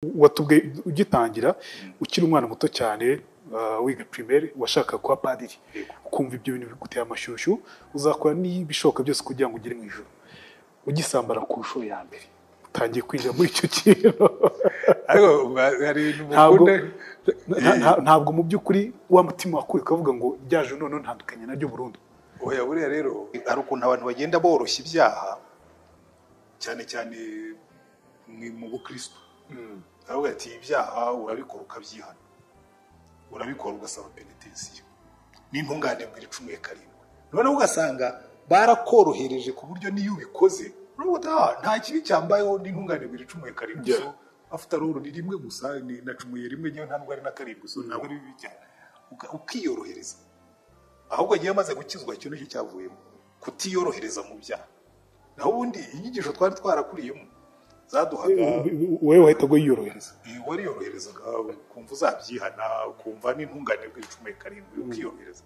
watubwe ugitangira ukiri umwana muto cyane wiga primaire washaka kuba padiri ukumva ibyo bintu biguteye amashyushyu uzakora n'ibishoboka byose kugira ngo ugere mu ijuru ugisambara ku nshuro ya mbere utangiye kwinjira muri icyo kintu ntabwo mu by'ukuri wa mutima wakuye ukavuga ngo ryaje none ntandukanye naryo burundu. Oya buriya rero hari ukuntu abantu bagenda boroshya ibyaha cyane cyane mu bukristo. Aravuga ati ibyaha urabikora ukabyihana, urabikora ugasaba penitensiyo n'intungane bwira 17. Noneho ugasanga barakorohereje ku buryo niyo ubikoze nta kibi cyambayeho n'intungane bwira 17. So afite ruru ni rimwe gusa ni nacumuye rimwe ngiye nta ndwara na 7 so ntabwo ari bibi cyane ukiyorohereza. Ahubwo agiye amaze gukizwa cyo n'icyo cyavuyemo kutiyorohereza mu byaha. Naho ubundi inyigisho twari twarakuriyemo zaduhaga wewe wahita go yiyorohereza. Wari yorohereza kumva uzabyihana kumva n'intungane bwira 17 ukiyorohereza.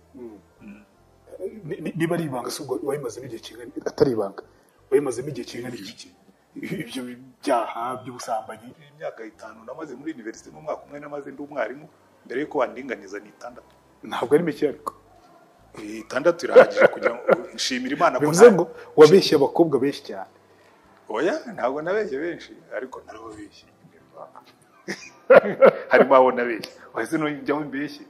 Niba ari ibanga subwo wayimazemo igihe kingana atari ibanga wayimazemo igihe kingana iki ibyo byaha by'ubusambanyi? Imyaka 5 namaze muri university mu mwaka umwe namaze ndi umwarimu mbere yuko bandinganiza ni 6. Ntabwo ari mike ariko 6 irahagije kugira ngo nshimire Imana ko bivuze ngo wabeshye abakobwa benshi cyane. Oya ntabwo nabeshye benshi ariko narabeshye harimo abo nabeshye wahise no njya mu mbeshye.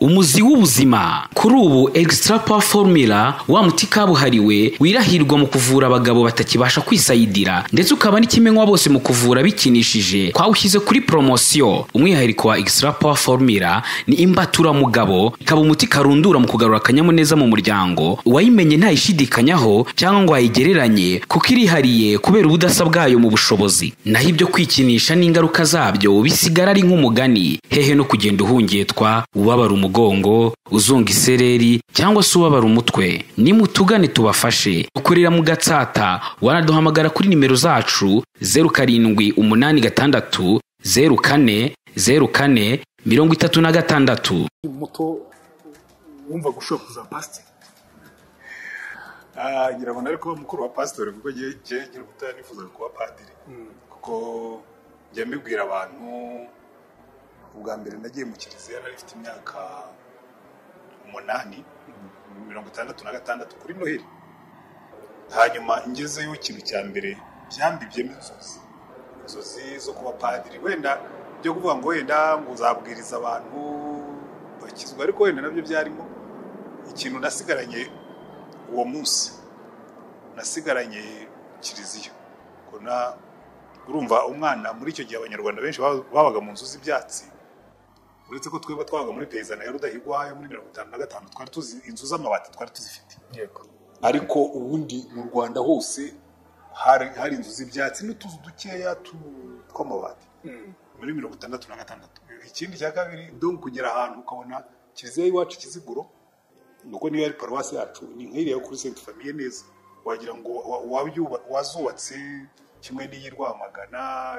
Umuzi w'ubuzima kuri ubu Extra Power Formula wa muti kabuhariwe wirahirwa mu kuvura abagabo batakibasha kwisayidira ndetse ukaba n'ikimenywa bose mu kuvura bikinishije. Twawushyize kuri promotion. Umwihariko wa Extra Power Formula ni imbatura mugabo, ikaba umuti karundura mu kugarura akanyamuneza mu muryango. Wayimenye ntayishidikanyaho cyangwa ngo ayigereranye kuko irihariye kubera ubudasa bwayo mu bushobozi. Naho ibyo kwikinisha n'ingaruka zabyo bisigara ari nk'umugani. Hehe no kugenda uhungetwa ubabara umugongo, uzunga isereri cyangwa se ubabara umutwe. Ni mutugane tubafashe. Ukorera mu Gatsata, wanaduhamagara kuri nimero zacu 0786 04 04 36. Muto wumva gushaka kuza pastor? Ngira ngo nariko mukuru wa pastor kuko ngiye ngira gutana nifuza kuba padiri. Kuko njye mbibwira abantu ubwa mbere nagiye mu kiliziya nari mfite imyaka 66 kuri Noheli. Hanyuma ingezeyo ikintu cya mbere byambibyemo inzozi zo kuba padiri. Wenda byo kuvuga ngo wenda ngo uzabwiriza abantu bakizwa ariko wenda nabyo byarimo ikintu nasigaranye uwo munsi. Nasigaranye kiliziya. Kona urumva umwana muri icyo gihe abanyarwanda benshi babaga mu nzu z'ibyatsi. Uretse ko twebwe twabaga muri Pezana ya Rudahigwa yo muri 55 twari tuzi inzu z'amabati twari tuzifite. Yego. Ariko ubundi mu Rwanda hose hari inzu z'ibyatsi n'utuzu dukeya tw'amabati. Muri 56. Ikindi cya kabiri donc kugera ahantu ukabona kiliziya y'iwacu Kiziguro nuko niyo ari paruwasi yacu ni nk'iriya yo kuri Sainte Famille neza. Wagira ngo wazubatse kimwe n'iyirwamagana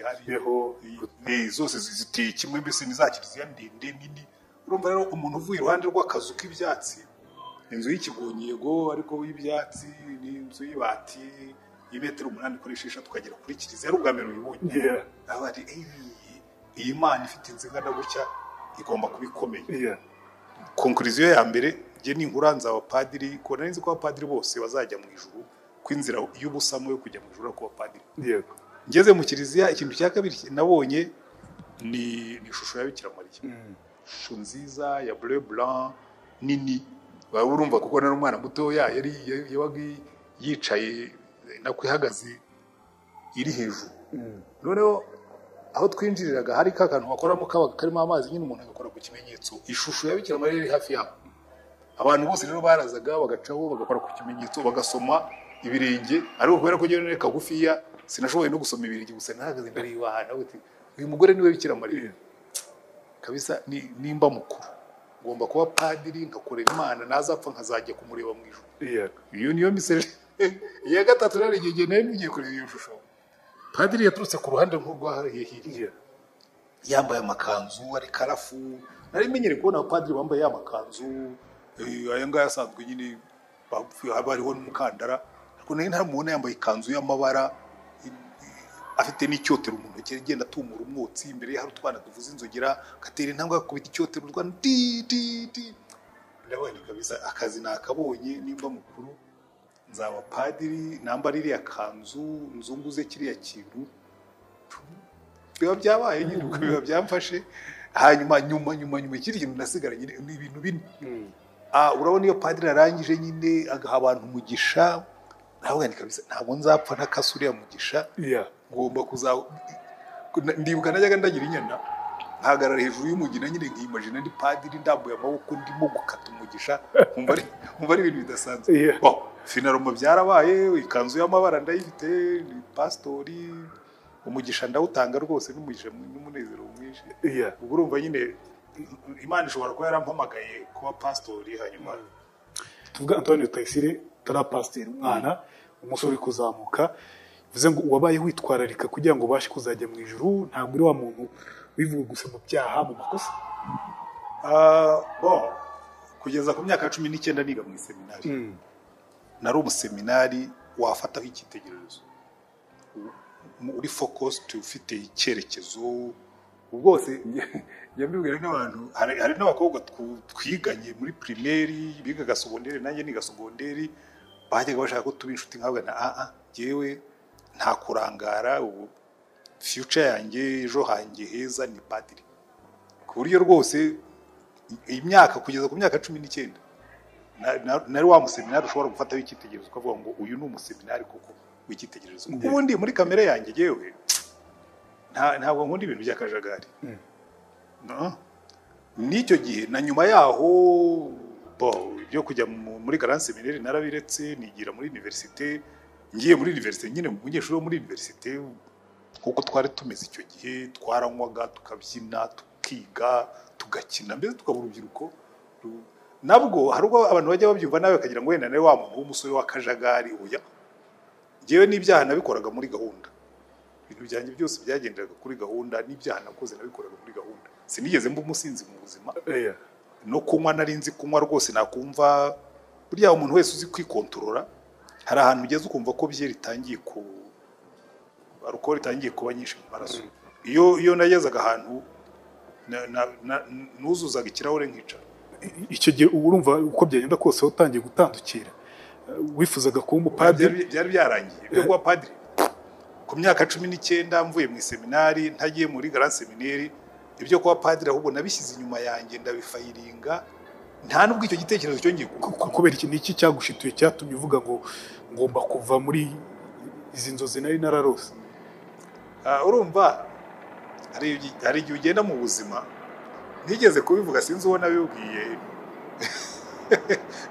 hariho zose ziteye kimwe mbese nizakiriziya ndende nini. Urumva rero umuntu uvuye iruhande rw'akazu k'ibyatsi inzu y'ikigonyego ariko w'ibyatsi n'inzu y'ibati y'imetero 8 kuri 6 tukagera kuri kiliziya ari ubwa mbere ubibonye. Abari iyi Mana ifite inzingana gutya igomba kubikomeye. Conclusion ya mbere je ni nkuranza abapadiri ko nari nzi ko abapadiri bose bazajya mu ijuru kwinzira y'ubusamo yo kujya mu ijuru ko abapadiri. Yego. Ngeze mu kiliziya ikintu cya kabiri nabonye ni ishusho ya Bikira Mariya. Ishusho nziza ya bleu blanc nini. Urumva kuko nari umwana muto yari yabaga yicaye nakwihagaze iri hejuru. Noneho aho twinjiriraga hari kakantu bakoramo kabaga karimo amazi nyine umuntu agakora ku kimenyetso. Ishusho ya Bikira Mariya iri hafi yabo. Abantu bose rero barazaga bagacaho bagakora ku kimenyetso bagasoma ibirenge ariko kubera ko gene kagufiya sinashoboye no gusoma ibirenge gusa nahagaze imbere y'Imana uti uyu mugore niwe Bikira Mariya kabisa nimba mukuru ngomba kuba padiri ngakorera Imana nazapfa nkazajya kumureba mu ijuru. Iyo niyo miseje ya gatatu rero igihe nari ngiye kureba iyo shusho padiri yaturutse ku ruhande nk'urwa hirya yambaye amakanzu ari karafu nari menyere kubona abapadiri bambaye amakanzu aya ngaya asanzwe nyine haba hariho n'umukandara ariko nayo ntamubona yambaye ikanzu y'amabara afite n'icyotero mu ntoki agenda atumura umwotsi imbere ye hari utwana tuvuza inzogera gatera intambwe akubita icyotero urwana ndabonye kabisa akazi nakabonye nimba mukuru nzaba padiri namba ririya kanzu nzunguze kiriya kintu biba byabaye nyine uko biba byamfashe hanyuma nyuma ikindi kintu nasigaranye ni ibintu bine urabona iyo padiri arangije nyine agaha abantu umugisha nawe kabisa ntabwo nzapfa ntakase uriya mugisha ngomba ndibuka najyaga ndagira inyana nkahagarara hejuru y'umugina nyine nkimagina ndi padiri ndambuye amaboko ndimo gukata umugisha nkumva ari ibintu bidasanzwe finaroma byarabaye ikanzu y'amabara ndayifite ni pasitori umugisha ndawutanga rwose n'umugisha n'umunezero mwinshi ubwo urumva nyine Imana ishobora kuba yarampamagaye kuba pasitori hanyuma tuvuga Antoine Rutayisire tara pasiteri umwana umusore uri kuzamuka bivuze ngo wabaye witwararika kugira ngo ubashe kuzajya mu ijuru ntabwo uri wa muntu wivuga gusa mu byaha mu makosa kugeza ku myaka 19 niga mu seminari nari umuseminari wafataho icyitegererezo uri focused ufite icyerekezo bwose yambibwira n'abantu hari n'abakobwa twiganye muri primaire bigaga segonderi nanjye niga segonderi bajyaga bashaka ko tuba inshuti nkabwa na jewe nta kurangara ubu future yanjye ejo hanjye heza ni padiri ku buryo rwose imyaka kugeza ku myaka 19 nari wa museminari ushobora gufataho icyitegererezo ukavuga ngo uyu ni umuseminari koko w'icyitegererezo ubundi muri kamere yanjye jewe ntabwo nkunda ibintu by'akajagari n'icyo gihe na nyuma yaho byo kujya muri Grand Seminaire narabiretse nigira muri université ngiye muri université nyine umunyeshuri wo muri université kuko twari tumeze icyo gihe twaranywaga tukabyina tukiga tugakina mbese tukaba urubyiruko nabwo hari ubwo abantu bajya babyumva nawe bakagira ngo wenda nawe wa muntu w'umusore w'akajagari oya ngewe n'ibyaha nabikoraga muri gahunda ibintu byanjye byose byagenderaga kuri gahunda n'ibyaha nakoze nabikoraga kuri gahunda sinigeze mba umusinzi mu buzima no kunywa narinzi kunywa rwose nakumva burya umuntu wese uzi kwikontorora hari ahantu ugeze ukumva ko bye ritangiye alcohol itangiye kuba nyinshi mu maraso iyo nagezaga ahantu nuzuzaga ikirahure nkica icyo gihe urumva uko byagenda kose utangiye gutandukira wifuzaga kuba umupadiri byari byarangiye byo kuba padiri ku myaka 19 mvuye mu seminari ntagiye muri Grand Seminaire ibyo kuba padiri ahubwo nabishyize inyuma yanjye ndabifayiringa nta nubwo icyo gitekerezo cyongeye kubera iki niki cyagushituye cyatumye uvuga ngo ngomba kuva muri izi nzozi nari nararose urumva hari igihe ugenda mu buzima nigeze kubivuga sinzi uwo nabibwiye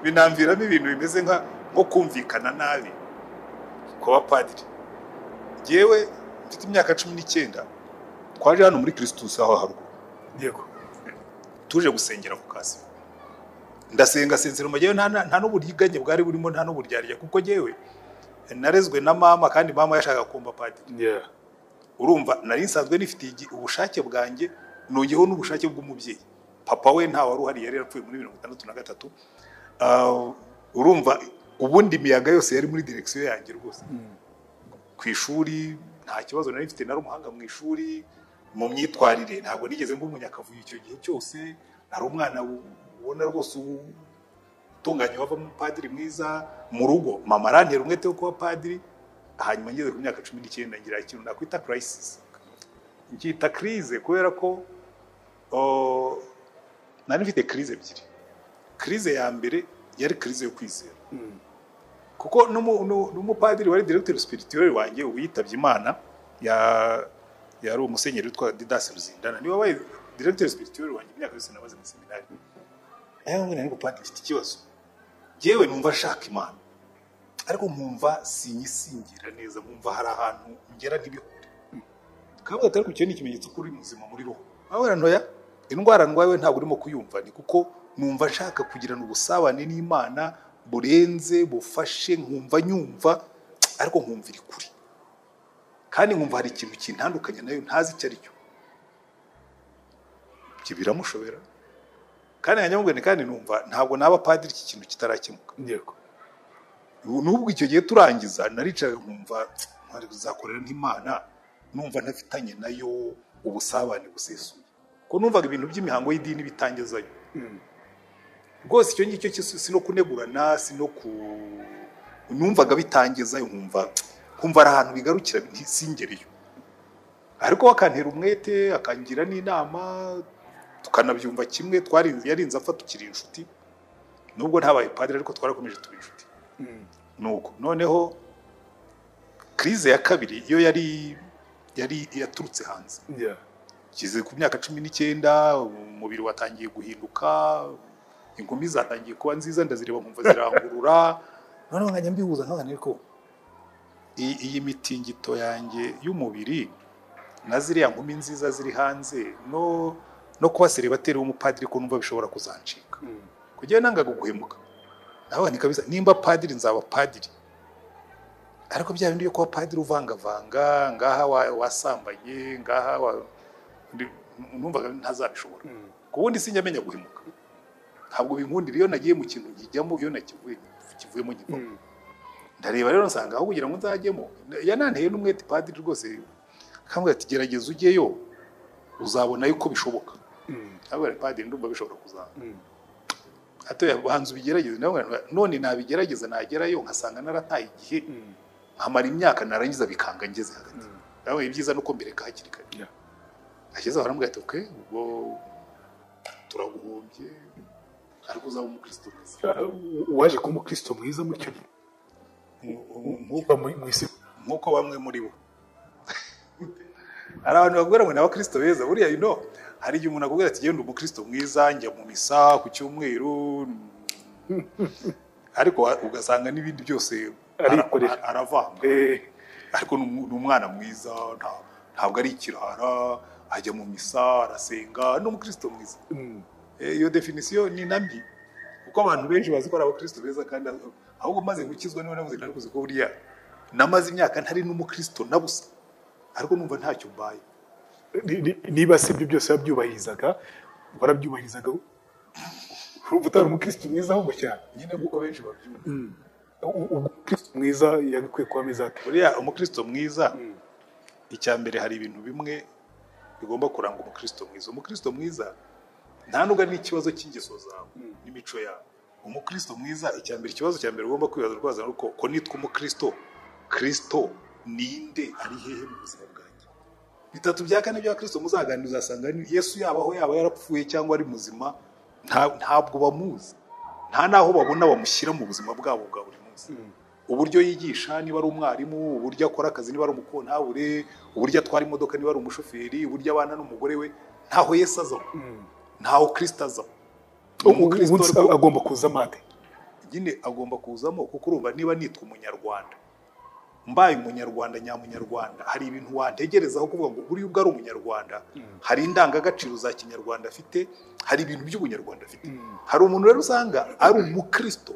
binamviramo ibintu bimeze nko kumvikana nabi kuba padiri jewe mfite imyaka 19 twaje hano muri Kristus aho haruguru yego tuje gusengera ku kasi ndasenga sensero mu jewe nta n'uburiganye bwari burimo nta n'uburyarya kuko jewe narezwe na mama kandi mama yashaka kumba padiri urumva nari nsanzwe nifite ubushake bwanjye nongeho n'ubushake bw'umubyeyi papa we nta wari uhari yari yapfuye muri 1963 urumva ubundi imiyaga yose yari muri direction yanjye rwose ku ishuri nta kibazo nari mfite nari umuhanga mu ishuri mu myitwarire ntabwo nigeze mba umunyakavuyo icyo gihe cyose nari umwana ubona rwose utunganye wava mu padiri mwiza mu rugo mama arantera umwete wo kuba padiri hanyuma ngeze ku myaka 19 ngira ikintu nakwita crisis ngita crise kubera ko nari mfite crise ebyiri crise ya mbere yari crise yo kwizera kuko n'umupadiri wari directeur spirituel wanjye uyitabye Imana yari umusenyeri witwa Didas Ruzindana niwe wabaye directeur spirituel wanjye imyaka yose nabaze mu seminari ngo nari gupadiri mfite ikibazo jewe numva shaka Imana ariko nkumva sinyisingira neza nkumva hari ahantu ngera ntibihure kabwa atari kucyo ni ikimenyetso kuri muzima muri roho aho ntoya indwara ndwaye ntabwo urimo kuyumva ni kuko numva nshaka kugirana ubusabane n'Imana burenze bufashe nkumva nyumva ariko nkumva iri kuri kandi nkumva hari ikintu kintandukanye nayo ntazi icyo ari cyo kibiramushobera kandi nkanyamubwene kandi numva ntabwo naba padiri iki kintu kitarakemuka yego n'ubwo icyo gihe turangiza naricaye nkumva ntari kuzakorera nk'Imana numva ntafitanye nayo ubusabane busesuye ko numvaga ibintu by'imihango y'idini bitangezayo rwose icyo ngicyo sino kunegurana sino numvaga bitangezayo nkumva ari ahantu bigarukira ntisingereyo ariko akantera umwete akangira n'inama tukanabyumva kimwe yarinze apfa tukiri inshuti nubwo ntabaye padiri ariko twarakomeje tuba inshuti nuko noneho krize ya kabiri iyo yari yaturutse hanze kize ku myaka 19 umubiri watangiye guhinduka inkumi zatangiye kuba nziza ndazireba nkumva zirangurura noneho nkajya mbihuza nk'abantu ko iyi mitingito yanjye y'umubiri na ziriya nkumi nziza ziri hanze no kuba seribateri w'umupadiri ko numva bishobora kuzancika kugira nangaga guhemuka naho ni kabisa nimba padiri nzaba padiri ariko bya bindi yo kuba padiri uvangavanga ngaha wasambanye ngaha numvaga ntazabishobora kubundi sinjamenya guhemuka ntabwo binkundira iyo nagiye mu kintu nkijyamo iyo kivuyemo nkivamo ndareba rero nsanga aho kugira ngo nzajyemo yananteye n'umwete padiri rwose kambwira ati gerageza ujyeyo uzabona yuko bishoboka ntabwo ari padiri ndumva bishobora kuzaba atoya banze ubigerageze none nabigerageza nagerayo nkasanga narataye igihe nkamara imyaka narangiza bikanga ngeze hagati nawe ibyiza nuko mbere hakiri kare ageze barambwira ati okay ubwo turaguhombye ariko uzaba umukristo mwiza waje kuba umukristo mwiza muri cyo nk'uko bamwe muri bo hari abantu bakubwira ngo ni abakristo beza buriya hari igihe umuntu akubwira ati genda umukristo mwiza njya mu misa ku cyumweru ariko ugasanga n'ibindi byose aravanga ariko ni umwana mwiza ntabwo ari ikirara ajya mu misa arasenga ni umukristo mwiza iyo definisiyo ni nambi kuko abantu benshi bazi ko ari abakristo beza kandi ahubwo maze gukizwa niba navuze nari kuzi ko buriya namaze imyaka ntari n'umukristo nabusa ariko numva ntacyo mbaye niba si ibyo byose wabyubahirizaga warabyubahirizaga urumva utari umukristo mwiza ahubwo cyane nyine kuko benshi babyumva umukristo mwiza yabikwiye kuba mwiza ate buriya umukristo mwiza icya mbere hari ibintu bimwe bigomba kuranga umukristo mwiza nta nubwo ari ikibazo cy'ingeso zawe n'imico yawe umukristo mwiza ikibazo cya mbere ugomba kwibaza rwaza nuko ko nitwa umukristo kristo ninde ari hehe mu buzima bwanjye bitatu bya kane bya kristo muzaganira uzasanga Yesu yabaho yaba yarapfuye cyangwa ari muzima ntabwo bamuzi nta naho babona bamushyira mu buzima bwabo bwa buri munsi uburyo yigisha niba ari umwarimu uburyo akora akazi niba ari umukontabure uburyo atwara imodoka niba ari umushoferi uburyo abana n'umugore we ntaho Yesu azamo ntaho Kristo azamo umukristo agomba kuzamo ate nyine agomba kuzamo kuko urumva niba nitwa umunyarwanda mbaye umunyarwanda nyamunyarwanda hari ibintu wantegerezaho kuvuga ngo buriya ubwo ari umunyarwanda hari indangagaciro za kinyarwanda afite hari ibintu by'ubunyarwanda afite hari umuntu rero usanga ari umukristo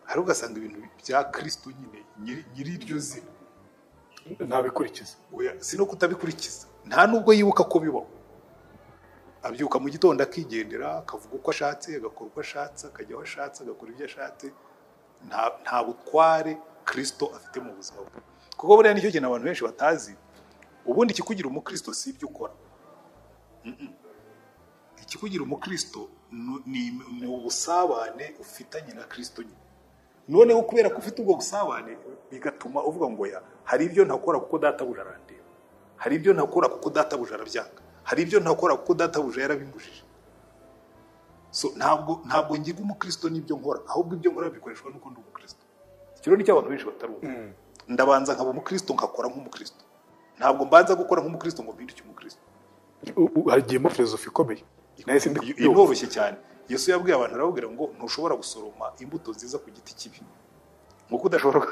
hari ugasanga ibintu bya Kristo nyine nyiri iryo zina ntabikurikiza si no kutabikurikiza nta nubwo yibuka ko bibaho abyuka mu gitondo akigendera akavuga uko ashatse agakora uko ashatse akajya aho ashatse agakora ibyo ashatse nta butware Kristo afite mu buzima bwe kuko buriya nicyo kintu abantu benshi batazi ubundi ikikugira umukristo si ibyo ukora ikikugira umukristo ni ubusabane ufitanye na Kristo nyine noneho kubera ko ufite ubwo busabane bigatuma uvuga ngo hari ibyo ntakora kuko databuja arandeba hari ibyo ntakora kuko databuja arabyanga hari ibyo ntakora kuko databuja yarabimbujije so ntabwo ngiga umukristo n'ibyo nkora ahubwo ibyo nkora bikoreshwa nuko ndi umukristo ikiro ni cy'abantu benshi batarumva ndabanza nkaba umukristo nkakora nk'umukristo ntabwo mbanza gukora nk'umukristo ngo mpinduke umukristo hagiyemo filozofi ikomeye inoroshye cyane Yesu yabwiye abantu arababwira ngo ntushobora gusoroma imbuto nziza ku giti kibi nk'uko udashobora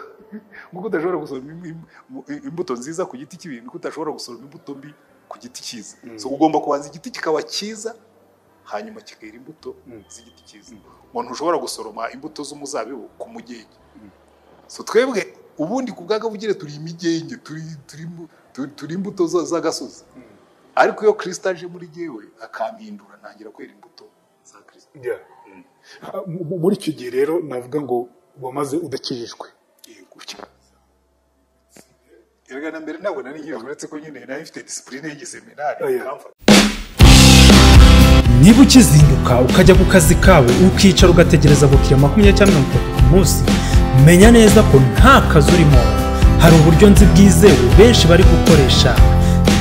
gusoroma imbuto nziza ku giti kibi niko udashobora gusoroma imbuto mbi ku giti cyiza so ugomba kubanza igiti kikaba cyiza hanyuma kikera imbuto z'igiti cyiza ngo ntushobora gusoroma imbuto z'umuzabibu ku mugenge so twebwe ubundi ku bwagavugire turi imigenge turi imbuto z'agasozi ariko iyo Kristo aje muri jewe akampindura ntangira kwera imbuto za Kristo muri icyo gihe rero navuga ngo wamaze udakijijwe. Erega na mbere ntabwo nari ngiye uretse ko nyine nari mfite discipline y'igiseminari. Niba ukizinduka ukajya ku kazi kawe ukicara ugategereza abakiriya 20 cyangwa 30 ku munsi, menya neza ko nta kazi urimo. Hari uburyo nzi bwizewe benshi bari gukoresha.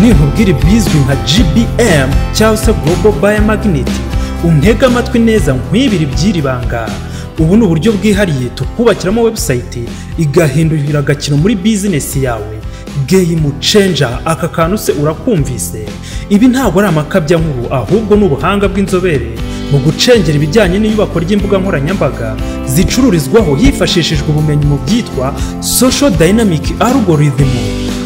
Ninkubwira bizwi nka GBM cyangwa se Global Biomagnet, untega amatwi neza nkwibiri by'iri banga. Ubu ni uburyo bwihariye tukubakiramo website igahindurira agakino muri business yawe. Game changer, aka kantu se urakumvise? Ibi ntabwo ari amakabya nkuru, ahubwo n'ubuhanga bw'inzobere mu gucengera ibijyanye n'iyubako ry'imbuga nkoranyambaga zicururizwaho hifashishijwe ubumenyi mu byitwa social dynamic algorithm,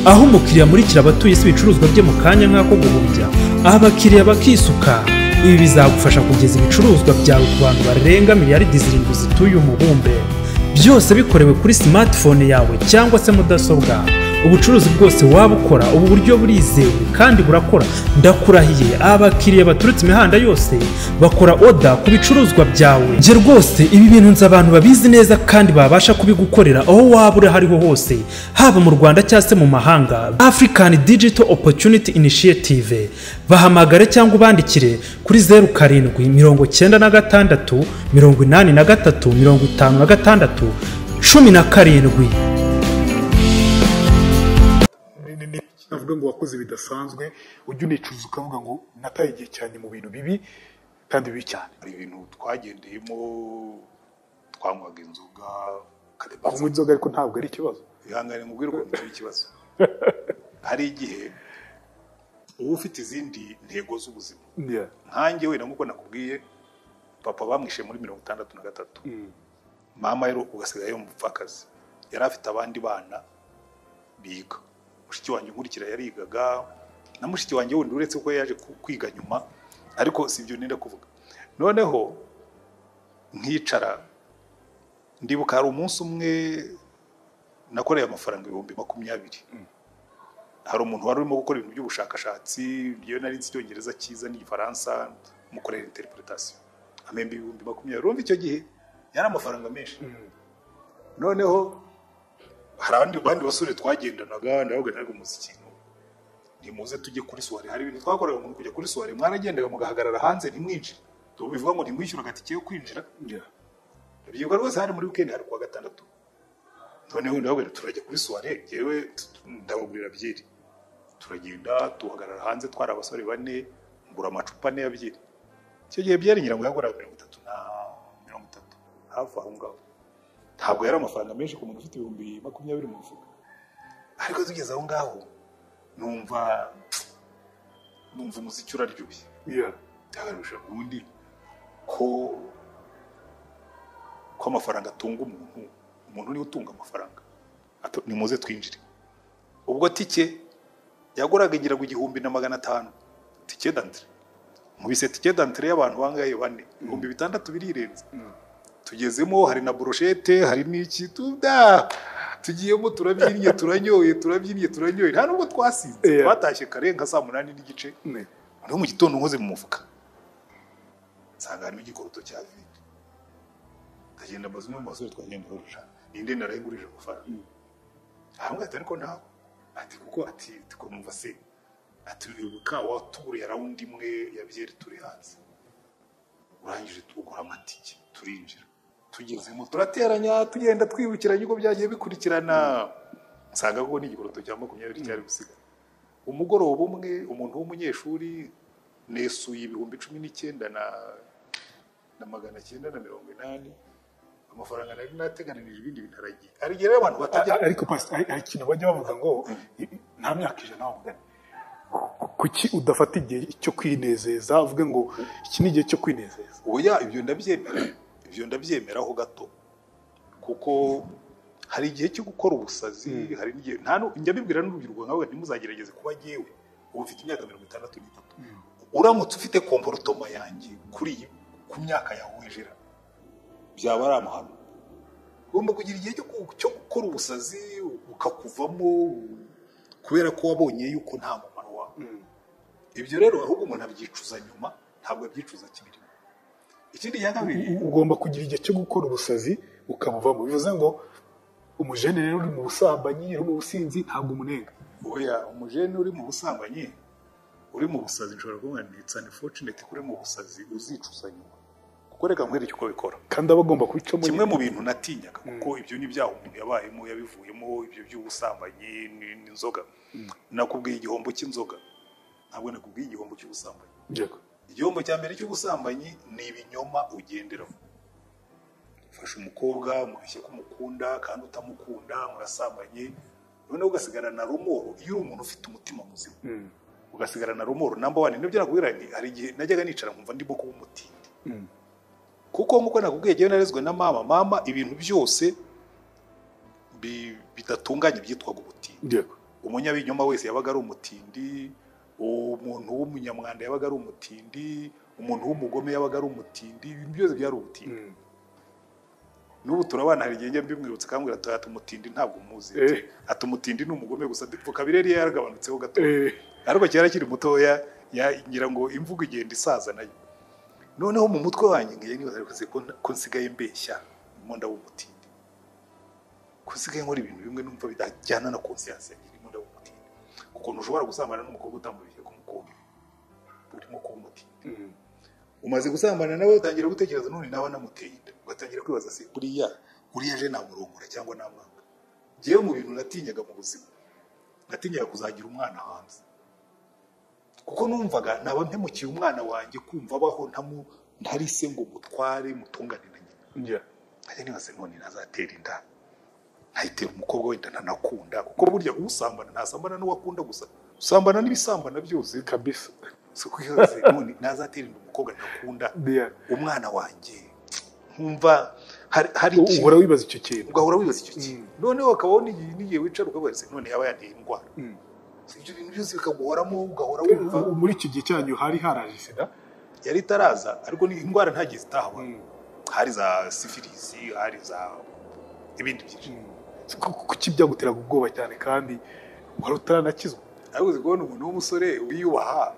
aho umukiriya murikira abatuye isi ibicuruzwa bye mu kanya nk'ako guhumbya abakiriya bakisuka. Ibi bizagufasha kugeza ibicuruzwa byawe ku bantu barenga miliyaridi 7 zituye umubumbe, byose bikorewe kuri smartphone yawe cyangwa se mudasobwa. Ubucuruzi bwose waba ukora ubu buryo burizewe kandi burakora. Ndakurahiye, abakiriya baturutse imihanda yose bakora order ku bicuruzwa byawe. Nje rwose ibi bintu nzi abantu babizi neza kandi babasha kubigukorera aho waba uri hariho hose, haba mu Rwanda cyangwa se mu mahanga. African Digital Opportunity Initiative, bahamagare cyangwa ubandikire kuri 0796 83 56 17. Navuga ngo wakoze bidasanzwe, ujye unicuza ukavuga ngo nataye igihe cyane mu bintu bibi kandi bibi cyane. Hari ibintu twagendeyemo, twanywaga inzoga, kunywa inzoga ariko ntabwo ari ikibazo. Ihangane mubwire ko ari ikibazo. Hari igihe uba ufite izindi ntego z'ubuzima. Nkanjye wenda nk'uko nakubwiye, papa bamwishe muri 63. Mama rero ugasigaye mu bupfakazi, yari afite abandi bana biga. Mushiki wanjye nkurikira yarigaga, na mushiki wanjye wundi uretse ko yaje kwiga nyuma, ariko sibyo nenda kuvuga. Noneho nkicara, ndibuka hari umunsi umwe nakoreye amafaranga 20,000. Hari umuntu wari urimo gukora ibintu by'ubushakashatsi, iyo nari nzi Icyongereza cyiza n'Igifaransa, mukorera interpretation. Amembe 20,000. Urumva icyo gihe yari amafaranga menshi. Noneho hari abandi basore twagendanaga, ndavuga ntabwo umuziki ntimuze tujye kuri soirée. Hari ibintu twakorewe umuntu kujya kuri soirée, mwaragendaga mugahagarara hanze ntimwinjire, tubivuga ngo ntimwishyura agatike yo kwinjira. Byibwa rwose hari muri weekend, hari kuwa gatandatu. Noneho ndavuga turajya kuri soirée, yewe ndabagurira byeri, turagenda tuhagarara hanze, twara abasore 4, ngura amacupa 4 ya byeri. Icyo gihe byeri ngira ngo yagura 30 hafi aho ngaho. Ntabwo yari amafaranga menshi ku muntu ufite 20,000 mu mufuka. Ariko tugeze aho ngaho numva umuziki uraryoshye. Ndagarusha ubundi ko amafaranga atunga umuntu niwe utunga amafaranga. Nimuze twinjire. Ubwo tike yaguraga igira ku 1,500. Tike d'entrée. Mubise tike d'entrée y'abantu bangaye 4. 6,000 birirenze. Tugezemo hari na brochette, hari n'iki tugiyemo turabyinnye turanyoye, nta nubwo twasize. Twatashye kare nka 8:30. Noneho mu gitondo nkoze mu mufuka nsanga harimo igikoroto cya vide. Ndagenda bazumwe mu basore twagenda barusha, ninde narayigurije amafaranga. Ahambwa ariko ntaho ati kuko ati tukumva se ati ubuka watuguriye round imwe ya byeri turi hanze, urangije tugura amatike turinjira. Tugezemo turateranya tugenda twibukiranye uko byagiye bikurikirana, nsanga ko n'igikoroto cya 20 cyari gusiga. Umugoroba umwe umuntu w'umunyeshuri nesuye 19,980 amafaranga nari nateganirije ibindi bitaragiye. Ari gere abantu batajya, ariko pastor hari ikintu bajya bavuga ngo nta myaka ijana wabugana. Kuki udafata igihe cyo kwinezeza, avuga ngo iki ni igihe cyo kwinezeza? Oya, ibyo ndabyemeraho gato, kuko hari igihe cyo gukora ubusazi, hari n'igihe njya bibwira n'urubyiruko nkawe ntimuzagerageze kuba yewe ubu ufite imyaka 63. Uramutse ufite comportement yanjye kuri ku myaka yawe wejera, byaba ari amahano. Ugomba kugira igihe cyo gukora ubusazi ukakuvamo kubera ko wabonye yuko nta mumaro wawe. Ibyo rero ahubwo umuntu abyicuza nyuma, ntabwo abyicuza kibirimo. Ikindi ya kabiri, ugomba kugira igihe cyo gukora ubusazi ukamuvamo. Bivuze ngo umujene rero uri mu busambanyi, uri mu businzi ntabwo umunenga. Oya, umujene uri mu busambanyi, uri mu busazi nshobora kuvuga ni it's unfortunate kuri mu busazi uzicuza nyuma. Kuko reka nkwereke uko bikora. Kandi abagomba kubicamo. Kimwe mu bintu natinyaga kuko ibyo ni byaho umuntu yabayemo yabivuyemo ibyo by'ubusambanyi n'inzoga. Nakubwiye igihombo cy'inzoga. Ntabwo nakubwiye igihombo cy'ubusambanyi. Yego. Igihombo cya mbere cy'ubusambanyi ni ibinyoma ugenderaho. Ufashe umukobwa murashye ko mukunda kandi utamukunda murasambanye, none ugasigara na rumoro. Iyo umuntu ufite umutima muzima ugasigara na rumoro number 1. Nibyo nakubwira ni hari igihe najyaga nicara nkumva ndimo kuba umutindi. Kuko nkuko nakubwiye gihe narezwe na mama ibintu byose bidatunganye byitwaga ubutindi. Yego. Umunyabinyoma wese yabaga ari umutindi, umuntu w'umunyamwanda yabaga ari umutindi, umuntu w'umugome yabaga ari umutindi, ibintu byose byari ubutindi. N'ubu turabana hari igihe mbimwibutse kambwira ati umutindi ntabwo umuzi. Ati umutindi ni umugome gusa, vocabulary yaragabanutseho gato. Ariko cyera kiri mutoya ngira ngo imvugo igenda isaza nayo. Noneho mu mutwe wanjye ngiye nibaza ko nsigaye mbeshya imonda w'umutindi. Ko nsigaye nkora ibintu bimwe numva bidajyana na conscience yanjye imonda w'umutindi. Kuko ntushobora gusambana n'umukobwa utamubeshye ku mukobwa. Urimo kuba umutindi. Umaze gusambana nawe utangira gutekereza none nawe namuteye inda. Ugatangira kwibaza se uriya je namurongora cyangwa namwanga. Giye mu bintu natinyaga mu buzima. Natinyaga kuzagira umwana hanze. Kuko numvaga naba mpemukiye umwana wanjye kumva abaho ntari se ngo mutware mutungane na nyina. Ajya nibaze none nazatera inda. Ntayitera umukobwa wenda ntanakunda kuko burya usambana ntasambana n'uwakunda gusa. Usambana n'ibisambana byose kabisa. Suko yose none nazatera inda umukobwa ntakunda. Umwana wanjye nkumva hari uhora wibaza icyo kintu. Ugahora wibaza icyo kintu. None wakabona igihe wicara ukabaza none yaba yanteye indwara. Ibyo bintu byose bikaguhoramo ugahora wumva. Muri iki gihe cyanyu hari haraje sida? Yari itaraza ariko ni indwara ntagiye zitahwa. Hari za syphilis, hari za ibindi byinshi. Kuki byaguteraga ubwoba cyane kandi wari utaranakizwa? Ariko zigona umuntu w'umusore wiyubaha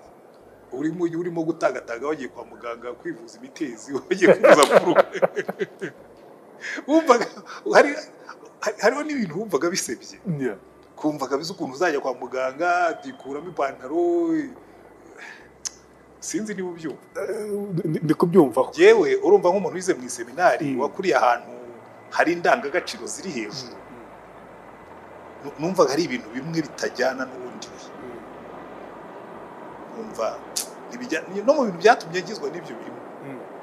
urimo gutagataga wagiye kwa muganga kwivuza imitezi wagiye kwivuza kuru. Wumvaga hariho n'ibintu wumvaga bisebye. Kumvaga bize ukuntu uzajya kwa muganga dikuramo ipantaro. Sinzi niba ubyumva. Ndi kubyumva. Yewe urumva nk'umuntu wize mu seminari wakuriye ahantu hari indangagaciro ziri hejuru. Numvaga ari ibintu bimwe bitajyana n'ubundi. Numva no mu bintu byatumye agizwa n'ibyo bintu.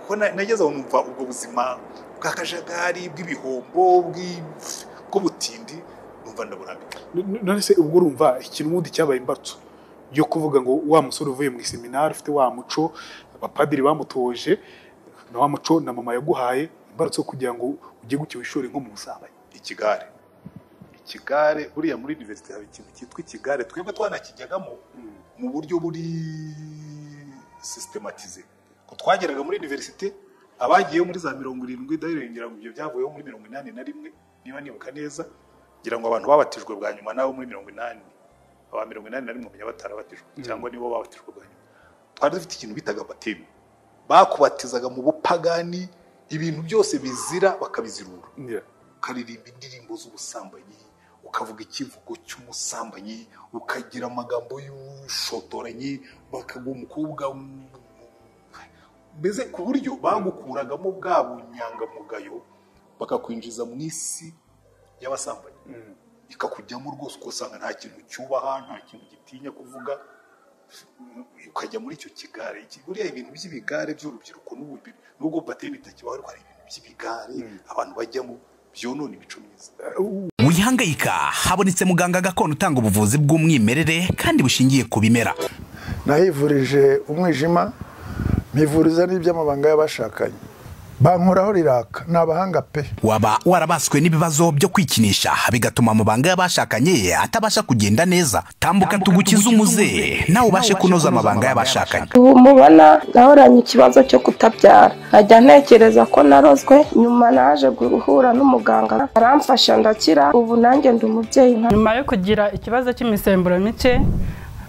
Kuko nageze aho numva ubwo buzima bw'akajagari bw'ibihombo bw'ubutindi numva ndaburambika. None se ubwo urumva ikintu ubundi cyabaye imbatso yo kuvuga ngo wa musore uvuye mu seminari ufite wa muco abapadiri bamutoje na wa muco na mama yaguhaye imbatso kugira ngo ujye gukiwishore nko mu busambanyi. Ikigare buriya muri university haba ikintu cyitwa ikigare twebwe twanakijyagamo mu buryo buri systematize. Ko twageraga muri university abagiye muri za 70 dayirengira ngo ibyo byavuyeho muri 81 niba nibuka neza. Ngira ngo abantu babatijwe bwa nyuma nabo muri 80 aba 81 mumenya batarabatijwe cyangwa nibo babatijwe bwa nyuma. Twari dufite ikintu bitaga batemi. Bakubatizaga mu bupagani ibintu byose bizira bakabizirura. Ukaririmba indirimbo z'ubusambanyi, ukavuga ikivugo cy'umusambanyi, ukagira amagambo y'ushotoranyi, bakaguha umukobwa mbese ku buryo bagukuragamo bwa bunyangamugayo bakakwinjiza mu isi y'abasambanyi. Ikakujyamo rwose ukusanga nta kintu cyubaha, nta kintu gitinya kuvuga, ukajya muri icyo kigare. Buriya ibintu by'ibigare by'urubyiruko n'ubwo bateri bitakibaho ariko hari ibintu by'ibigare abantu bajyamo byonona imico myiza. Wihangayika, habonetse muganga gakondo utanga ubuvuzi bw'umwimerere kandi bushingiye ku bimera. Nahivurije umwijima, mpivuriza n'iby'amabanga y'abashakanye. Bankoraho riraka nabahanga pe. Waba warabaswe n'ibibazo byo kwikinisha bigatuma amabanga y'abashakanye atabasha kugenda neza. Tambuka tugukiza umuze nawe ubashe kunoza amabanga y'abashakanye. Ubu mubona nahoranye ikibazo cyo kutabyara. Najya ntekereza ko narozwe, nyuma naje guhura n'umuganga aramfasha ndakira. Ubu nanjye ndi umubyeyi. Nyuma yo kugira ikibazo cy'imisemburo mike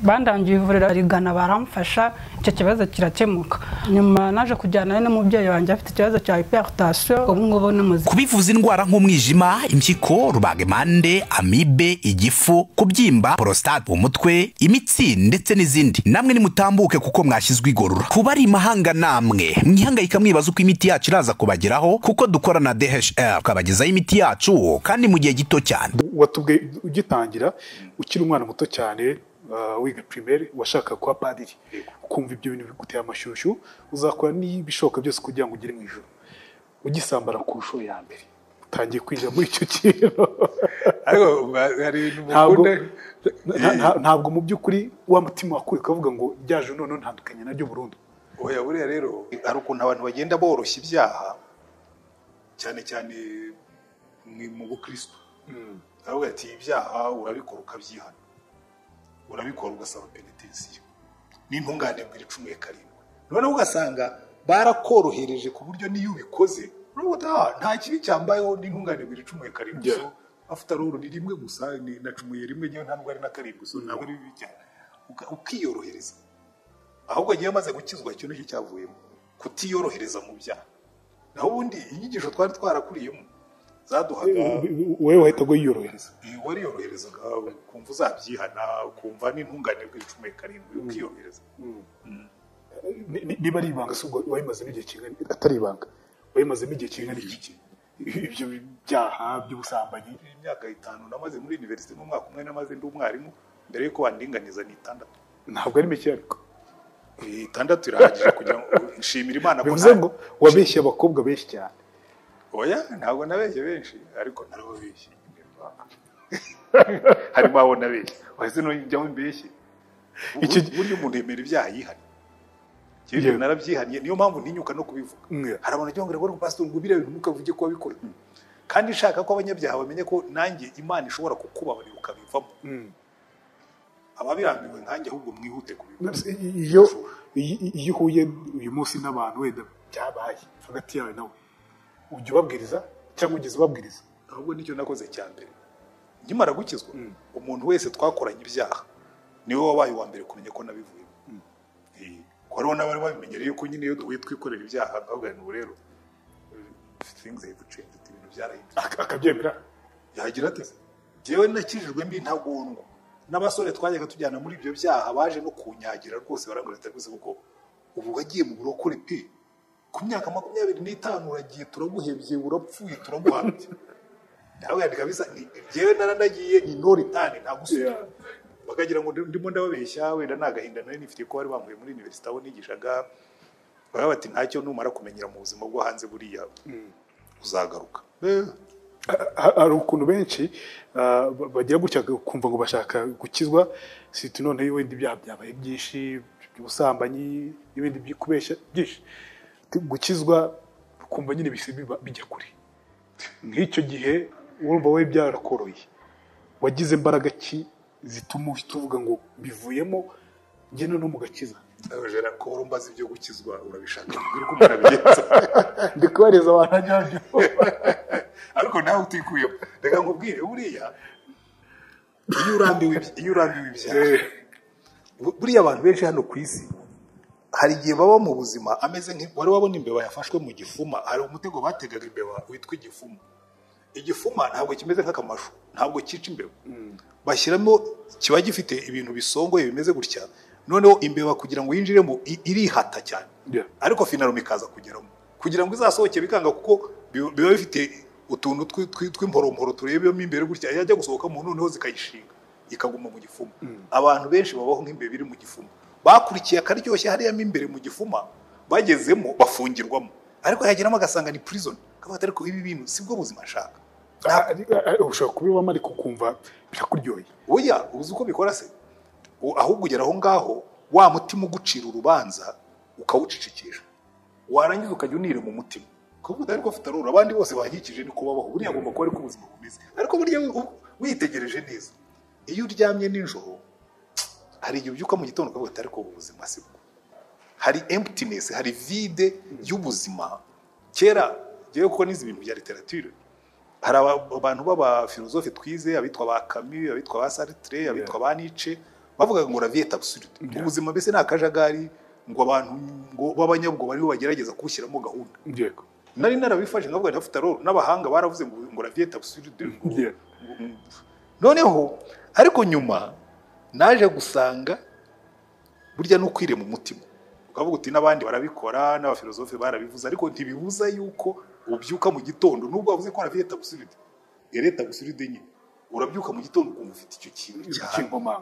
bandangiye ivuriro rigana baramfasha icyo kibazo kirakemuka nyuma naje kujyana n'umubyeyi wanjye afite ikibazo cya hypertension ubu ngubu ni muzima kubivuza indwara nk'umwijima impyiko rubagimpande amibe igifu kubyimba prostate umutwe imitsi ndetse n'izindi namwe nimutambuke kuko mwashyizwe igorora kuba ari imahanga namwe mwihangayika mwibaza uko imiti yacu iraza kubageraho kuko dukora na DHL tukabagezaho imiti yacu kandi mu gihe gito cyane watubwe ugitangira ukiri umwana muto cyane wiga primaire washaka kuba padiri ukumva ibyo bintu biguteye amashyushyu uzakora n'ibishoboka byose kugira ngo ugere mu ijuru ugisambara ku nshuro ya mbere utangiye kwinjira muri icyo kintu ntabwo mu by'ukuri wa mutima wakuri ukavuga ngo ryaje none ntandukanye naryo burundu oya buriya rero hari ukuntu abantu bagenda boroshya ibyaha cyane cyane mu bukristo aravuga ati ibyaha urabikora ukabyihana urabikora ugasaba penitensiyo n'intungane bwira 17 noneho ugasanga barakorohereje ku buryo niyo ubikoze nta kibi cyambayeho n'intungane bwira 17 so after all ni rimwe gusa ni nacumuye rimwe nyewe ntabwo ari na karindwi so ntabwo ari bibi cyane ukiyorohereza ahubwo agiye amaze gukizwa icyo nicyo cyavuyemo kutiyorohereza mu byaha naho ubundi inyigisho twari twarakuriyemo zaduhaga wewe wahita go yiyorohereza wari yoroherezaga kumva uzabyihana kumva n'intungane bw'icumi ukiyorohereza niba ari ibanga subwo wayimaze n'igihe kingana atari ibanga wayimaze n'igihe kingana iki ibyo byaha by'ubusambanyi imyaka 5 namaze muri university mu mwaka umwe namaze ndi umwarimu mbere yuko wandinganiza ni 6 ntabwo ari mike ariko 6 irahagije kugira ngo nshimire Imana bivuze ngo wabeshye abakobwa benshi cyane oya ntabwo nabeshye benshi ariko narabeshye harimo abo nabeshye wahise no njyaho mbeshye iki buryo umuntu yemera ibyaha yihana cyane narabyihaniye niyo mpamvu ntinyuka no kubivuga hari abantu cyangwa ngo pastor ngo bire bintu mukavuge ko wabikora kandi shaka ko abanyabyaha bamenye ko nanjye Imana ishobora kukubabarira ukabivamo ababirambiwe nkanjye ahubwo mwihute kubivuga iyo uhuye uyu munsi n'abantu wenda byabaye hagati yawe nawe ujye ubabwiriza cyangwa ugeze ubabwiriza ahubwo nicyo nakoze cya mbere nkimara gukizwa umuntu wese twakoranye ibyaha niwe wabaye wa mbere kumenya ko nabivuye kwaro n'abari babimenyereye yuko nyine iyo duhuye twikorera ibyaha ahubwo ni rero things have changed ibintu byarahindutse akabyemera yagira ate jewe nakijijwe mbi ntagondwa n'abasore twajyaga tujyana muri ibyo byaha baje no kunyagira rwose barangurata rwose kuko ubu wagiye mu burokore pe ku myaka 25 uragiye turaguhebye urapfuye turaguhambye nawe kabisa jewe naranagiye ni no return ntagusubira bakagira ngo ndimo ndababeshya wenda nagahinda nari nifite ko bari bambuye muri university aho nigishaga bati ntacyo numara kumenyera mu buzima bwo hanze buriya uzagaruka hari ukuntu benshi bagira gutya kumva ngo bashaka gukizwa situ none wenda ibyaha byabaye byinshi by'ubusambanyi n'ibindi byikubeshya byinshi gukizwa kumva nyine bijya kure nk'icyo gihe urumva we byarakoroye wagize imbaraga ki zituma tuvuga ngo bivuyemo ngene no mu gakiza Jera ko urumbaza ibyo gukizwa urabishaka biri ko murabigenza ndikwareza abantu ariko nawe utikuye reka nkubwire buriya iyo urambiwe ibyaha buriya abantu benshi hano ku isi hari igihe baba mu buzima ameze wari wabona imbeba yafashwe mu gifuma hari umutego bategaga imbeba witwa igifuma igifuma ntabwo kimeze nk'akamashu ntabwo cyica imbeba bashyiramo kiba gifite ibintu bisongoye bimeze gutya noneho imbeba kugira ngo yinjiremo irihata cyane ariko finalo mikaza kugeramo kugira ngo izasohoke bikanga kuko biba bifite utuntu tw'imporomporo turebemo imbere gutya yajya gusohoka mu noneho zikayishinga ikaguma mu gifuma abantu benshi babaho nk'imbeba iri mu gifuma bakurikiye akaryoshye hariyamo imbere mu gifuma bagezemo bafungirwamo ariko yageramo agasanga ni prison kavuga ariko ibi bintu sibwo buzima nshaka ushobora kubibamo ariko kumva birakuryoye oya uzi uko bikora se ahubwo ugera aho ngaho wa mutima ugucira urubanza ukawucicikisha warangiza ukajya unire mu mutima kuvuga ariko afite arura abandi bose bahikije ni kubabaho buriya agomba kuba ariko ubuzima bumeze ariko burya witegereje neza iyo uryamye nijoro hari igihe ubyuka mu gitondo ukavuga ariko ubuzima sibwo hari emptiness hari vide y'ubuzima kera giye kuko nizi ibintu bya literature hari abantu baba filosofe twize abitwa ba Camus abitwa ba Sartre abitwa ba Nietzsche bavugaga ngo la vie est absurde ubuzima mbese ni akajagari ngo abantu ngo b'abanyabwo bariho bagerageza kubushyiramo gahunda yego nari narabifashe nkavuga ndafite rero n'abahanga baravuze ngo la vie est absurde noneho ariko nyuma naje gusanga burya no kwire mu mutima ukavuga uti n'abandi barabikora n'abafilozofe barabivuze ariko ntibibuza yuko ubyuka mu gitondo nubwo wavuze ko la vie est absurde est absurde nyine urabyuka mu gitondo ukumva ufite icyo kintu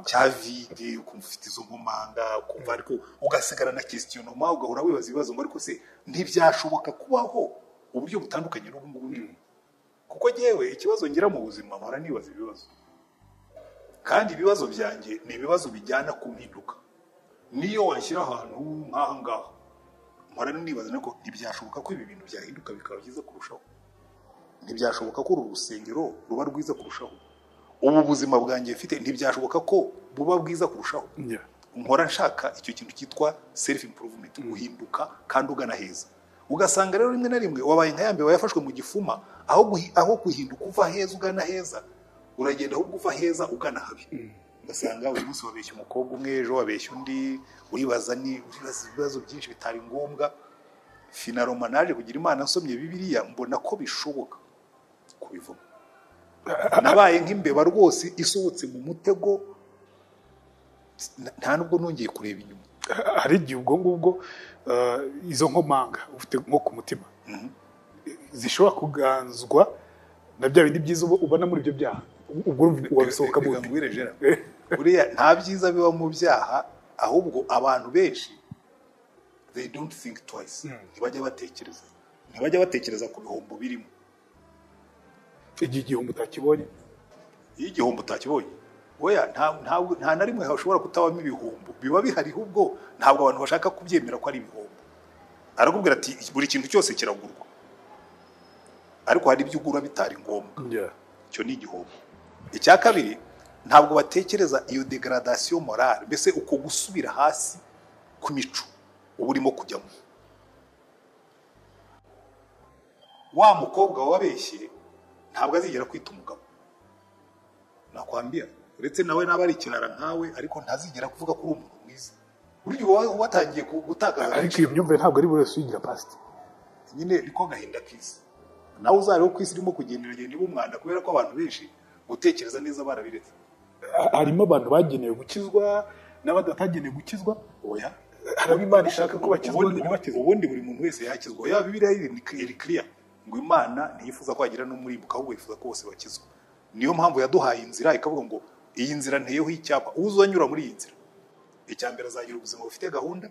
cya vide ukumva ufite izo nkomanga ukumva ariko ugasigara na questionnement ugahora wibaza ibibazo ngo ariko se ntibyashoboka kubaho uburyo butandukanye n'ubu ngubu kuko jewe ikibazo ngira mu buzima mpora nibaza ibibazo kandi ibibazo byanjye ni ibibazo bijyana ku mpinduka niyo washyira ahantu nk'aha ngaha mpora nibaza nako ntibyashoboka ko ibi bintu byahinduka bikaba byiza kurushaho ntibyashoboka ko uru rusengero ruba rwiza kurushaho ubu buzima bwanjye mfite ntibyashoboka ko buba bwiza kurushaho nkora nshaka icyo kintu cyitwa self improvement guhinduka kandi ugana heza ugasanga rero rimwe na rimwe wabaye nka yambe wayafashwe mu gifuma aho guhinduka uva heza ugana heza uragenda ahubwo uva heza ugana habi ugasanga uyu munsi wabeshya umukobwa umwe ejo wabeshya undi uribaza ibibazo byinshi bitari ngombwa finaroma naje kugira Imana nsomye Bibiliya mbona ko bishoboka kubivamo nabaye nk'imbeba rwose isohotse mu mutego nta nubwo nongeye kureba inyuma hari igihe ubwo ngubwo izo nkomanga ufite nko ku mutima zishobora kuganzwa na bya bindi byiza ubona muri ibyo byaha ubwo wabisohoka mu buriya nta byiza biba mu byaha ahubwo abantu benshi they don't think twice ntibajya batekereza ku bihombo birimo igihe igihombo utakibonye iyo igihombo utakibonye oya nta na rimwe hashobora kutabamo ibihombo biba bihari ahubwo ntabwo abantu bashaka kubyemera ko ari ibihombo arakubwira ati buri kintu cyose kiragurwa ariko hari ibyo ugura bitari ngombwa icyo ni igihombo icya kabiri ntabwo batekereza iyo degradation morale mbese uko gusubira hasi ku mico uba urimo kujyamo wa mukobwa wabeshye ntabwo azigera kwita umugabo nakwambia uretse nawe naba ari ikirara nkawe ariko ntazigera kuvuga ko uri umuntu mwiza buryo watangiye gutakaza ariko iyo myumvire ntabwo ari buri wese uyigira past nyine niko gahinda k'isi nawe uzariho ku isi irimo kugenderagenda iba umwanda kubera ko abantu benshi gutekereza neza barabiretse harimo abantu bagenewe gukizwa n'abatagenewe gukizwa oya hari Imana ishaka ko bakizwa ubundi buri muntu wese yakizwa ya Bibiliya iri clear ngo Imana ntiyifuza ko hagira n'umurimbuka ahubwo yifuza ko bose bakizwa niyo mpamvu yaduhaye inzira ikavuga ngo iyi nzira nteyeho icyapa uzanyura muri iyi nzira icya mbere azagira ubuzima bufite gahunda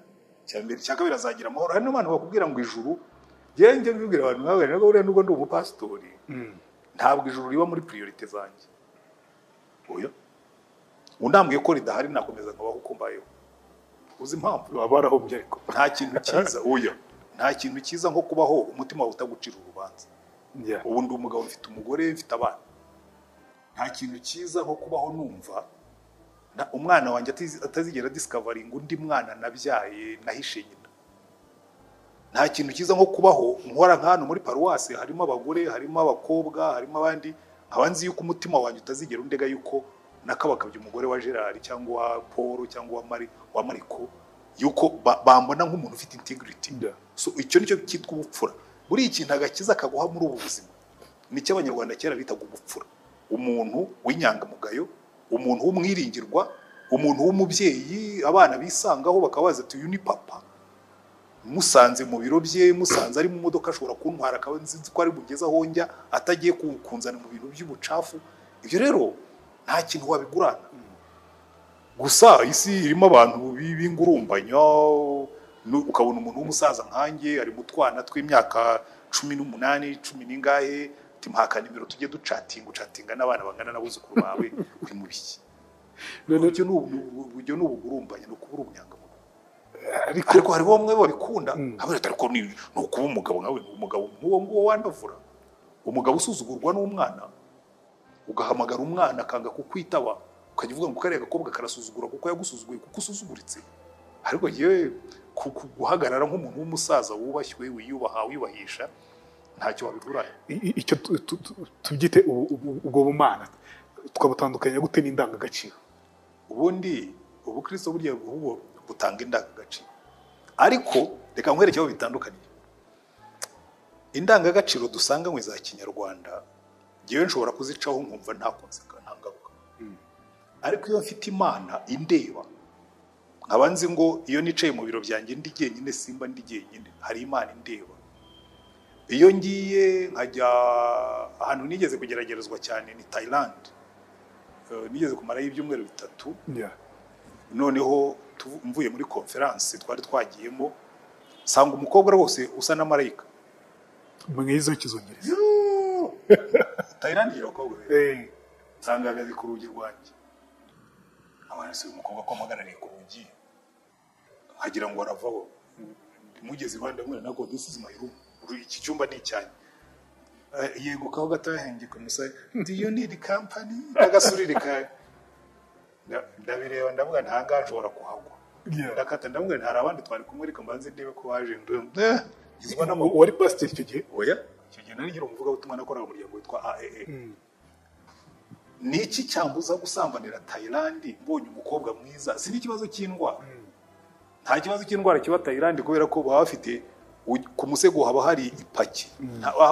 icya kabiri azagira amahoro hari n'abantu bakubwira ngo ijuru njye mbibwira abantu nkawe nabwo buriya nubwo ndi umupasitori ntabwo ijuru riba muri priorite zanjye oya undambwiye ko ridahari nakomeza nkabaho uko mbayeho uzi impamvu baba barahombye ariko nta kintu cyiza oya nta kintu cyiza nko kubaho umutima wawe utagucira urubanza ubu ndi umugabo mfite umugore mfite abana nta kintu cyiza nko kubaho numva umwana wanjye atazigera discovering undi mwana nabyaye nahishe nyina nta kintu cyiza nko kubaho nkora nk'ahantu muri paruwasi harimo abagore harimo abakobwa harimo abandi abanzi yuko umutima wanjye utazigera undega yuko nakabakabye umugore wa Gerard cyangwa wa Paul cyangwa wa Mariko yuko bambona nk'umuntu ufite integrity so icyo nicyo cyitwa ubupfura buri ikintu agakiza kaguha muri ubu buzima nicyo abanyarwanda kera bitaga ubupfura umuntu w'inyangamugayo umuntu w'umwiringirwa umuntu w'umubyeyi abana bisangaho bakabaza ati uyu ni papa musanze mu biro bye musanze ari mu modoka ashobora kuntwara akaba nzi ko ari bugeze aho njya atagiye kunzana mu bintu by'ubucafu ibyo rero nta kintu wabigurana gusa isi irimo abantu b'ingurumbanya ukabona umuntu w'umusaza nkanjye ari mu twana tw'imyaka 18 10 n'ingahe timhaka nimero tujye ucatinga n'abana bangana n'abuzukuru bawe uri mu biki ibyo ni ubugurumbanya no kubura ubunyangamuntu ariko hari bamwe babikunda abari ariko ni ukuba umugabo nkawe umugabo nguwo wandavura umugabo usuzugurwa n'umwana ugahamagara umwana akanga kukwitaba ukajya uvuga ngo kariya gakobwa karasuzugura kuko yagusuzuguye kuko usuzuguritse ariko yewe guhagarara nk'umuntu w'umusaza wubashywe wiyubaha wibahisha ntacyo wabiguranye icyo tubyite ubwo bumana twabutandukanya gute n'indangagaciro ubundi ubukristo burya ahubwo butanga indangagaciro, ariko reka nkwerekeho bitandukanye. Indangagaciro dusanganywe za kinyarwanda ngewe nshobora kuzicaho nkumva nta ngaruka, ariko iyo mfite imana indeba nkaba nzi ngo iyo nicaye mu biro byanjye ndi jyenyine simba ndi jyenyine, hari imana indeba. Iyo ngiye nkajya ahantu nigeze kugeragerezwa cyane ni Thailand, nigeze kumarayo ibyumweru 3, noneho mvuye muri conference twari twagiyemo sanga umukobwa rwose usa na marayika mwiza w'ikizungereza. Thailand y'abakobwa sanga agazi ku rugi rwanjye, abana se umukobwa ko amagarariye ku rugi hagira ngo aravaho, mugeze iruhande mwe nako this is my room, iki cyumba ni icyanjye. Yego kaho gatahengeka musaye, do you need company? Agasurire ndabireba ndavuga ntanga nshobora kuhagwa. Ndakata ndavuga ntari abandi twari kumwe reka mbanze ndebe ko waje Gizwa na wari pastor icyo gihe. Oya, icyo gihe nari ngira umuvuga ubutumwa nakora mu muryango witwa AAA. Niki cyambuza gusambanira Thailand mbonye umukobwa mwiza? Si n'ikibazo cy'indwara. Nta kibazo cy'indwara kiba Thailand kubera ko baba bafite ku musego haba hari ipaki.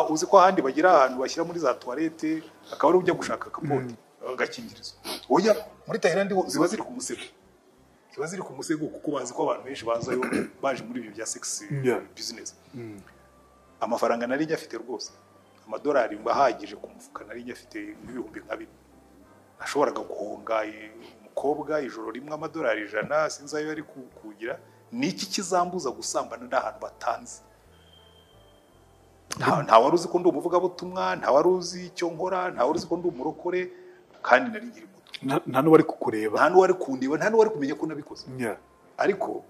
Uzi ko ahandi bagira ahantu bashyira muri za toilette akaba ari ujya gushaka kapote agakingirizo. Oya, muri Thailand ziba ziri ku musego. Ziba ziri ku musego kuko bazi ko abantu benshi bazayo baje muri ibyo bya sex business. Amafaranga nari nyafite rwose, amadolari mbahagije ku mufuka nari nyafite ibihumbi nka 2. Nashoboraga guhonga umukobwa ijoro rimwe amadolari 100 sinzayo ari kugira. Niki kizambuza gusambana n'ahantu batanze? Nta wari uzi ko ndi umuvuga butumwa, nta wari uzi icyo nkora, nta wari uzi ko ndi umurokore, kandi nari ngiri muto. Nta n'uwari kukureba, nta n'uwari kundeba, nta n'uwari kumenya ko nabikoze. Ariko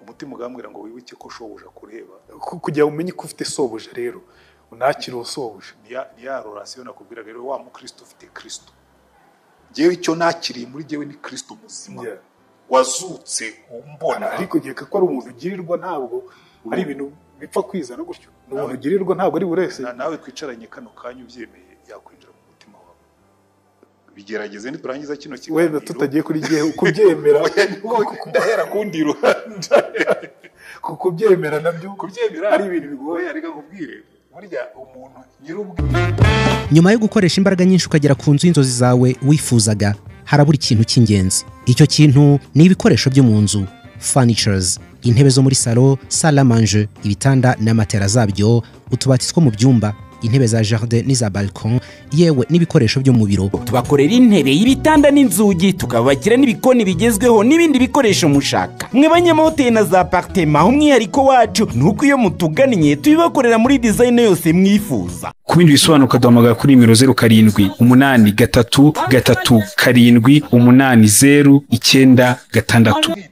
umutima ugambwira ngo wibuke ko shobuja kureba, kugira umenye ko ufite sobuja rero unakira usobuja. Ni ya relation nakubwira rero wa mu Kristo ufite Kristo. Jewe icyo nakiriye muri jewe ni Kristo muzima. Wazutse umbona, ariko gihe ko ari umuntu ugirirwa ntabwo ari ibintu bipfa kwizana gutyo. N'umuntu ugirirwa ntabwo ari burese. Nawe twicaranye kano kanya ubyemeye yakwinjira mu mutima wawe. Bigerageze niturangiza kino kiganiro. Wenda tutagiye kuri gihe kubyemera. Ndahera kundi ruhande. Kubyemera nabyo kubyemera ari ibintu bigoye, ariko nkubwire burya umuntu nyirubwe. Nyuma yo gukoresha imbaraga nyinshi ukagera ku nzu y'inzozi zawe wifuzaga, harabura ikintu cy'ingenzi. Icyo kintu ni ibikoresho byo mu nzu, furnitures, intebe zo muri salo, salle à manger, ibitanda n'amatera zabyo, utubati two mu byumba, intebe za jardin n'iza balcon, yewe n'ibikoresho byo mu biro. Tubakorera intebe, y'ibitanda n'inzugi, tukabakira n'ibikoni bigezweho n'ibindi bikoresho mushaka. Mwe banyamahoteli na za appartement, umwihariko wacu nuko iyo mutugannye tubibakorera muri design yose mwifuza. Ku bindi bisobanuro kaduhamagara kuri nimero 0783380996.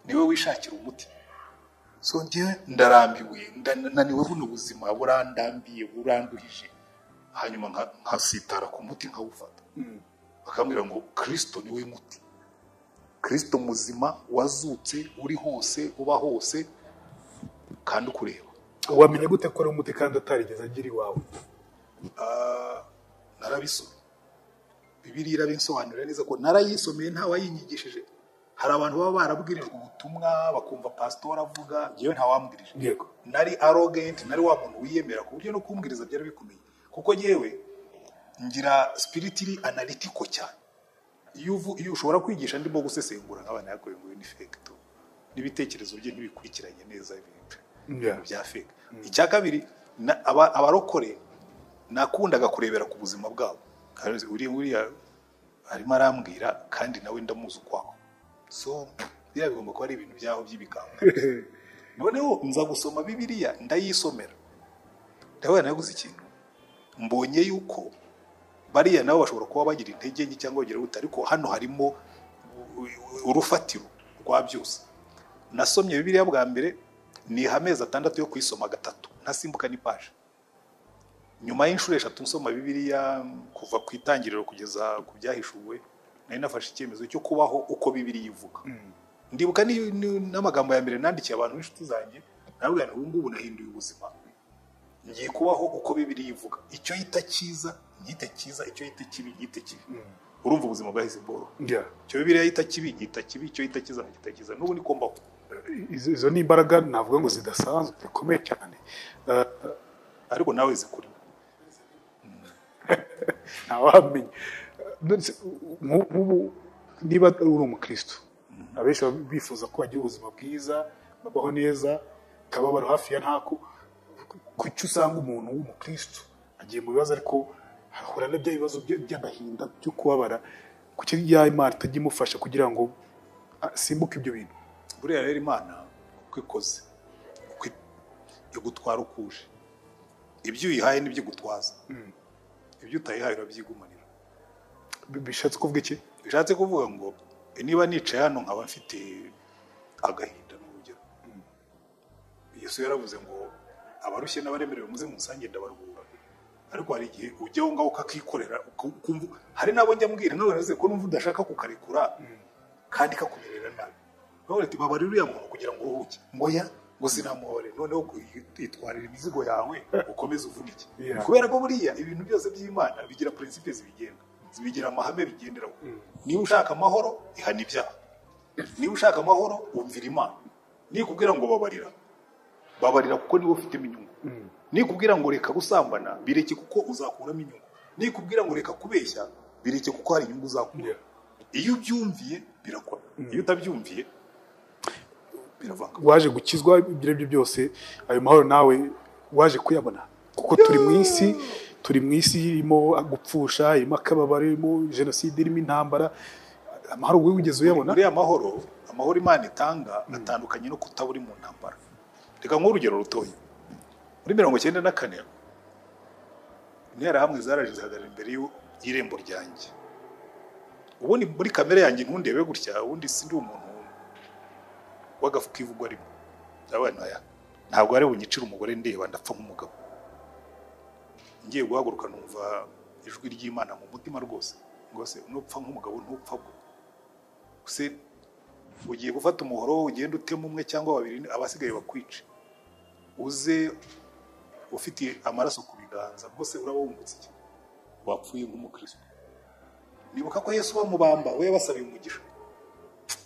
Niwe wishakira umuti. So ngiye ndarambiwe, naniwe buno buzima burandambiye buranduhije. Hanyuma nkasitara ku muti nkawufata. Bakambwira ngo Kristo niwe muti. Kristo muzima wazutse uri hose uba hose kandi ukureba. Wamenye gute ko ari umuti kandi atarigeze agira iwawe? Narabisomye. Bibiliya irabinsobanurira neza ko narayisomeye nta wayinyigishije. Hari abantu baba barabwirijwe ubutumwa bakumva pastor avuga, yewe nta wambwirije. Yego. Nari arrogant, nari wa muntu wiyemera ku buryo no kumbwiriza byari bikomeye. Kuko yewe ngira spiritually analytical cyane. Iyo ushobora kwigisha ndimo gusesengura nk'abana yakoye ngo ni fake to. N'ibitekerezo bye ntibikurikiranye neza ibintu bya fake. Icya kabiri abarokore nakundaga kurebera ku buzima bwabo. Uriya arimo arambwira kandi nawe ndamuzi ukwaho. So biriya bigomba kuba ari ibintu byaho by'ibigango. Noneho nza gusoma Bibiliya ndayisomera. Ndabona naguze ikintu. Mbonye yuko bariya nabo bashobora kuba bagira intege nke cyangwa bagira gute, ariko hano harimo urufatiro rwa byose. Nasomye Bibiliya bwa mbere ni amezi 6 yo kuyisoma gatatu ntasimbuka ni page. Nyuma y'inshuro 3 nsoma Bibiliya kuva ku itangiriro kugeza ku byahishuwe, nari nafashe icyemezo cyo kubaho uko Bibiliya ivuga. Ndibuka n'amagambo ya mbere nandikiye abantu b'inshuti zanjye, nabwo ubu ngubu nahinduye ubuzima. Ngiye kubaho uko Bibiliya ivuga. Icyo yita cyiza nyite cyiza, icyo yita kibi nyite kibi. urumva ubuzima bwahise bworoha. Yeah. Icyo Bibiliya yita kibi icyo yita kiza n'ubu niko mbaho. Izo ni imbaraga navuga ngo zidasanzwe zikomeye cyane, ariko nawe zikuri ntawamenya. Nk'ubu niba uri umukristo, abenshi bifuza ko bagira ubuzima bwiza, babaho neza, kababaro hafi ya ntako. Kuki usanga umuntu w'umukristo agiye mu bibazo ariko ahura na bya bibazo by'agahinda byo kubabara, kuki ya Imana itajya imufasha kugira ngo asimbuke ibyo bintu? Buriya rero Imana uko ikoze, uko igutwara ukuje, ibyo uyihaye n'ibyo igutwaza, ibyo utayihaye urabyigumanira. Bishatse kuvuga iki? Bishatse kuvuga ngo niba nicaye hano nkaba mfite agahinda n'urugero, Yesu yaravuze ngo abarushye n'abaremerewe muze musange ndabaruhura. Ariko hari igihe ujya ngaho ukakikorera ukumva, hari nabo njya mbwira none ko numva udashaka kukarekura kandi kakumerera nabi, none ati babarira uriya muntu kugira ngo uruhuke, ngo ya ngo sinamuhore, noneho itwarira imizigo yawe ukomeze uvunike. Kubera ko buriya ibintu byose by'Imana bigira principe zibigira amahame bigenderaho. Niba ushaka amahoro ihana ibyaha, niba ushaka amahoro wumvira Imana. Nikubwira ngo babarira kuko niwe ufitemo inyungu. Nikubwira ngo reka gusambana bireke kuko uzakuramo inyungu. Nikubwira ngo reka kubeshya bireke kuko hari inyungu uzakura. Iyo ubyumviye birakora, iyo utabyumviye biravanga. Waje gukizwa ibyo byose, ayo mahoro nawe waje kuyabona, kuko turi mu isi irimo gupfusha, irimo akababaro, irimo jenoside, irimo intambara. Amahoro wowe wigeze uyabona? Uriya amahoro Imana itanga atandukanye no kutaburi mu ntambara. Reka nk'urugero rutoya, muri 1994 interahamwe zaraje zihagarara imbere y'irembo ryanjye. Ubundi muri kamere yanjye ntundebe gutya, ubundi sindi umuntu wagafuka ivugwa rimwe. Ntabwo ari bunyicira umugore ndeba ndapfa nk'umugabo. Ngiye guhaguruka numva ijwi ry'Imana mu mutima rwose, ngo se nupfa nk'umugabo ntupfa bwo. Se ugiye gufata umuhoro ugenda utema umwe cyangwa babiri, abasigaye bakwice. Uze ufite amaraso ku biganza, rwose uraba wungutse iki? Wapfuye nk'umukristo. Nibuka ko Yesu bamubamba, we yabasabiye umugisha.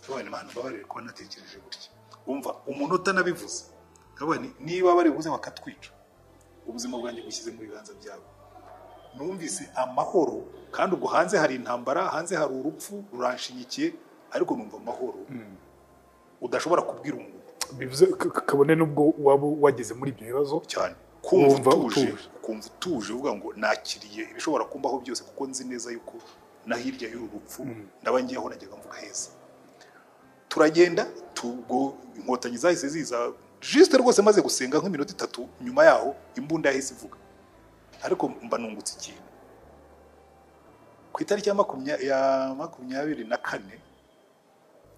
Abana Imana babarire ko natekereje gutya. Umva umuntu utanabivuze, abana niba bari buze bakatwica, ubuzima bwanjye bushyize mu biganza byabo. Numvise amahoro, kandi ubwo hanze hari intambara, hanze hari urupfu ruranshinyikiye, ariko numva amahoro udashobora kubwira umuntu. Bivuze kabone nubwo waba wageze muri ibyo bibazo cyane, kumva utuje uvuga ngo nakiriye ibishobora kumbaho byose, kuko nzi neza yuko na hirya y'uru rupfu ndaba ngiyeho najyaga mvuga heza. Turagenda tubwo inkotanyi zahise ziza juste rwose, maze gusenga nk'iminota 3 nyuma yaho imbunda yahise ivuga. Ariko mba nungutse ikintu. Ku itariki ya 24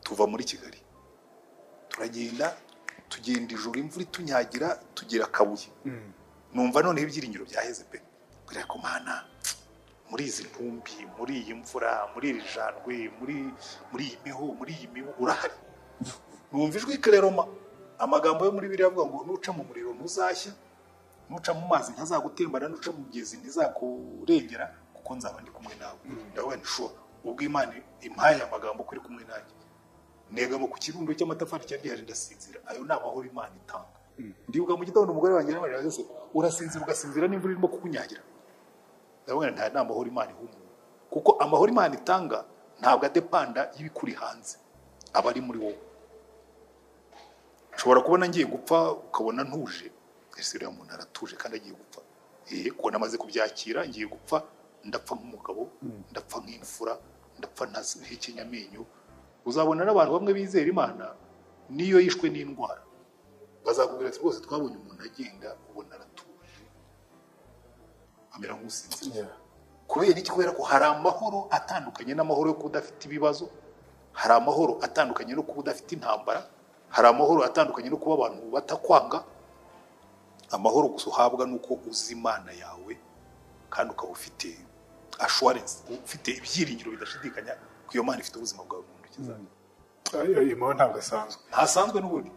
tuva muri Kigali, turagenda tugenda ijoro, imvura itunyagira, tugira Kabuye. Numva none ibyiringiro byaheze pe. Bwira ko Mana, muri izi ntumbi, muri iyi mvura, muri iri jandwe, muri iyi miho, muri iyi mibu urahari. Numva ijwi Kereroma, amagambo yo muri Bibiliya avuga ngo nuca mu muriro ntuzashya, nuca mu mazi ntazagutembana, nuca mu mugezi ntizakurengera, kuko nzaba ndi kumwe nawe. Ndavuga nti sho, ubwo Imana impaye amagambo kuri kumwe nanjye. Negamo ku kirundo cy'amatafari cyari gihari ndasinzira. Ayo ni amahoro Imana itanga. Ndibuka mu gitondo umugore wanjye n'abana bose, urasinzira ugasinzira n'imvura irimo kukunyagira. Ndavuga nta amahoro Imana ihumura, kuko amahoro Imana itanga ntabwo adepanda y'ibikuri hanze, aba ari muri wowe. Ushobora kubona ngiye gupfa ukabona ntuje, ese uriya muntu aratuje kandi agiye gupfa. Kuko namaze kubyakira, ngiye gupfa, ndapfa nk'umugabo, ndapfa nk'imfura, ndapfa ntahekenya amenyo. Uzabona n'abantu bamwe bizera Imana niyo yishwe n'indwara, bazakubwira ati rwose twabonye umuntu agenda ubona aratuje, amera nk'usinzira. Kubera iki? Kubera ko hari amahoro atandukanye n'amahoro yo kudafite ibibazo, hari amahoro atandukanye no kuba udafite intambara, hari amahoro atandukanye no kuba abantu batakwanga. Amahoro gusa uhabwa nuko uzi Imana yawe, kandi ukaba ufite assurance, ufite ibyiringiro bidashidikanya ko iyo Mana ifite ubuzima bwawe mu ntoki zayo. Ayo mahoro ntabwo asanzwe, ntasanzwe n'ubundi.